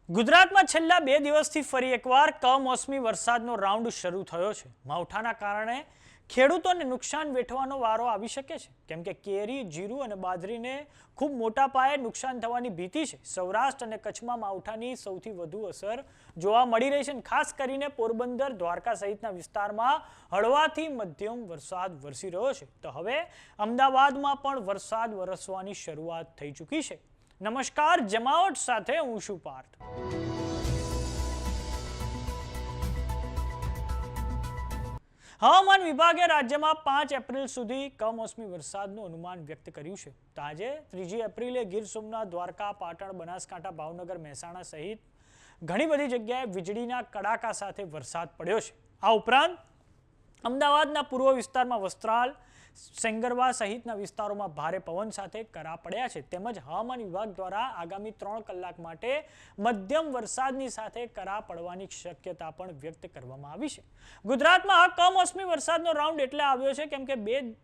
ગુજરાતમાં છેલ્લા 2 દિવસથી ફરી એકવાર કમોસમી વરસાદનો રાઉન્ડ શરૂ થયો છે. માવઠાના કારણે ખેડૂતોને નુકસાન વેઠવાનો વારો આવી શકે છે, કેમ કે કેરી, જીરું અને બાજરીને ખૂબ મોટા પાયે નુકસાન થવાની ભીતિ છે. સૌરાષ્ટ્ર અને કચ્છમાં માવઠાની સૌથી વધુ અસર જોવા મળી રહી છે. ખાસ કરીને પોરબંદર, દ્વારકા સહિતના વિસ્તારમાં હળવાથી મધ્યમ વરસાદ વરસી રહ્યો છે. તો હવે અમદાવાદમાં પણ વરસાદ વરસવાની શરૂઆત થઈ ચૂકી છે. નમસ્કાર, જમાવટ સાથે હું છું પાર્થ. હવામાન વિભાગે રાજ્યમાં 5 એપ્રિલ સુધી કમોસમી વરસાદનું અનુમાન વ્યક્ત કર્યું છે. તો આજે 3 એપ્રિલે ગીર સોમનાથ, દ્વારકા, પાટણ, બનાસકાંઠા, ભાવનગર, મહેસાણા સહિત ઘણી બધી જગ્યાએ વીજળીના કડાકા સાથે વરસાદ પડ્યો છે. આ ઉપરાંત અમદાવાદના પૂર્વ વિસ્તારમાં વસ્ત્રાલ, સેંગરવા સહિતના વિસ્તારોમાં ભારે પવન સાથે કરા પડ્યા છે. તેમજ હવામાન વિભાગ દ્વારા આગામી 3 કલાક માટે મધ્યમ વરસાદની સાથે કરા પડવાની શક્યતા પણ વ્યક્ત કરવામાં આવી છે. ગુજરાતમાં કમોસમી વરસાદનો રાઉન્ડ એટલે આવ્યો છે કેમ કે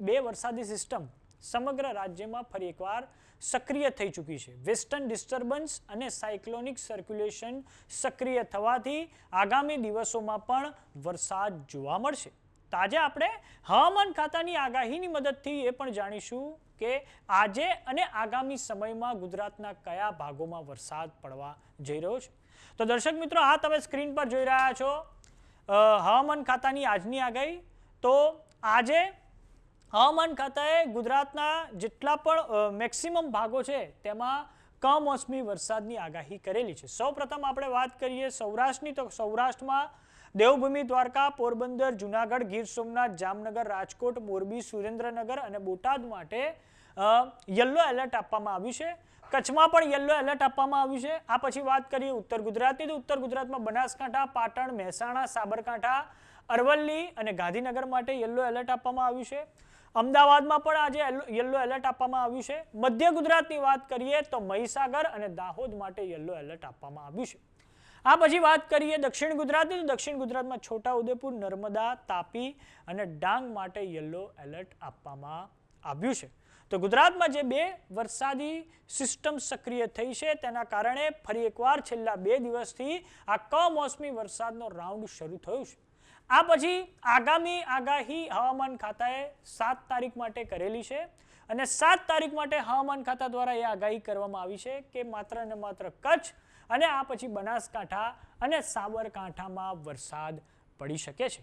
બે વરસાદી સિસ્ટમ સમગ્ર રાજ્યમાં ફરી એકવાર સક્રિય થઈ ચૂકી છે. વેસ્ટર્ન ડિસ્ટર્બન્સ અને સાયક્લોનિક સર્ક્યુલેશન સક્રિય થવાથી આગામી દિવસોમાં પણ વરસાદ જોવા મળશે. આજે આપણે હવામાન ખાતાની આગાહીની મદદથી એ પણ જાણીશું કે આજે અને આગામી સમયમાં ગુજરાતના કયા ભાગોમાં વરસાદ પડવા જઈ રહ્યો છે. તો દર્શક મિત્રો, આ તમે સ્ક્રીન પર જોઈ રહ્યા છો હવામાન ખાતાની આજની આગાહી. તો આજે હવામાન ખાતાએ ગુજરાતના જેટલા પણ મેક્સિમમ ભાગો છે તેમાં કમોસમી વરસાદની આગાહી કરેલી છે. સૌપ્રથમ આપણે વાત કરીએ સૌરાષ્ટ્રની, તો સૌરાષ્ટ્રમાં દેવભૂમિ, દ્વારકા, પોરબંદર, જુનાગઢ, ગીર સોમનાથ, જામનગર, રાજકોટ, મોરબી, સુરેન્દ્રનગર અને બોટાદ માટે યલો એલર્ટ આપવામાં આવ્યું છે. કચ્છમાં પણ યલો એલર્ટ આપવામાં આવ્યું છે. આ પછી વાત કરીએ ઉત્તર ગુજરાતની, તો ઉત્તર ગુજરાતમાં બનાસકાંઠા, પાટણ, મહેસાણા, સાબરકાંઠા, અરવલ્લી અને ગાંધીનગર માટે યલો એલર્ટ આપવામાં આવ્યું છે. અમદાવાદમાં પણ આજે યલો એલર્ટ આપવામાં આવ્યું છે. મધ્ય ગુજરાતની વાત કરીએ તો મહીસાગર અને દાહોદ માટે યલો એલર્ટ આપવામાં આવ્યું છે. આ પછી વાત કરીએ દક્ષિણ ગુજરાતની, તો દક્ષિણ ગુજરાતમાં છોટાઉદેપુર, નર્મદા, તાપી અને ડાંગ માટે યલો એલર્ટ આપવામાં આવ્યું છે. તો ગુજરાતમાં જે 2 વરસાદી સિસ્ટમ સક્રિય થઈ છે તેના કારણે ફરી એકવાર છેલ્લા 2 દિવસથી આ કમોસમી વરસાદનો રાઉન્ડ શરૂ થયો છે. આ પછી આગામી આગાહી હવામાન ખાતાએ 7 તારીખ માટે કરેલી છે અને 7 તારીખ માટે હવામાન ખાતા દ્વારા એ આગાહી કરવામાં આવી છે કે માત્ર ને માત્ર કચ્છ અને આ પછી બનાસકાંઠા અને સાબરકાંઠામાં વરસાદ પડી શકે છે.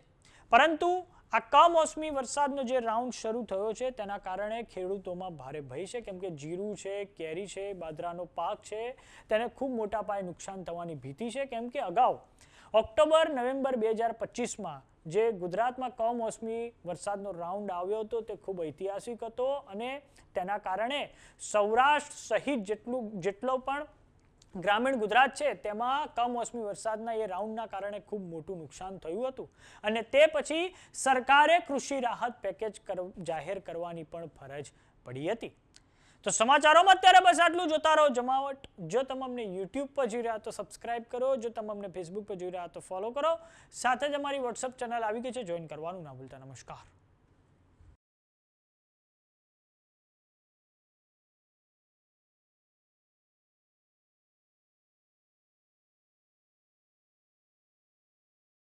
પરંતુ આ કમોસમી વરસાદનો જે રાઉન્ડ શરૂ થયો છે તેના કારણે ખેડૂતોમાં ભારે ભય છે, કેમ કે જીરું છે, કેરી છે, બાજરાનો પાક છે તેને ખૂબ મોટા પાયે નુકસાન થવાની ભીતિ છે. કેમ કે અગાઉ ઓક્ટોબર, નવેમ્બર 2025માં જે ગુજરાતમાં કમોસમી વરસાદનો રાઉન્ડ આવ્યો હતો તે ખૂબ ઐતિહાસિક હતો અને તેના કારણે સૌરાષ્ટ્ર સહિત જેટલો પણ ગ્રામીણ ગુજરાત છે તેમાં કમોસમી વરસાદના એ રાઉન્ડના કારણે ખૂબ મોટું નુકસાન થયું હતું અને તે પછી સરકારે કૃષિ રાહત પેકેજ જાહેર કરવાની પણ ફરજ પડી હતી. તો સમાચારોમાં અત્યારે બસ આટલું. જોતા રહો જમાવટ. જો તમે અમને યુટ્યુબ પર જોઈ રહ્યા તો સબસ્ક્રાઇબ કરો, જો તમે અમને ફેસબુક પર જોઈ રહ્યા તો ફોલો કરો. સાથે જ અમારી વોટ્સઅપ ચેનલ આવી ગઈ છે, જોઈન કરવાનું ના ભૂલતા. નમસ્કાર.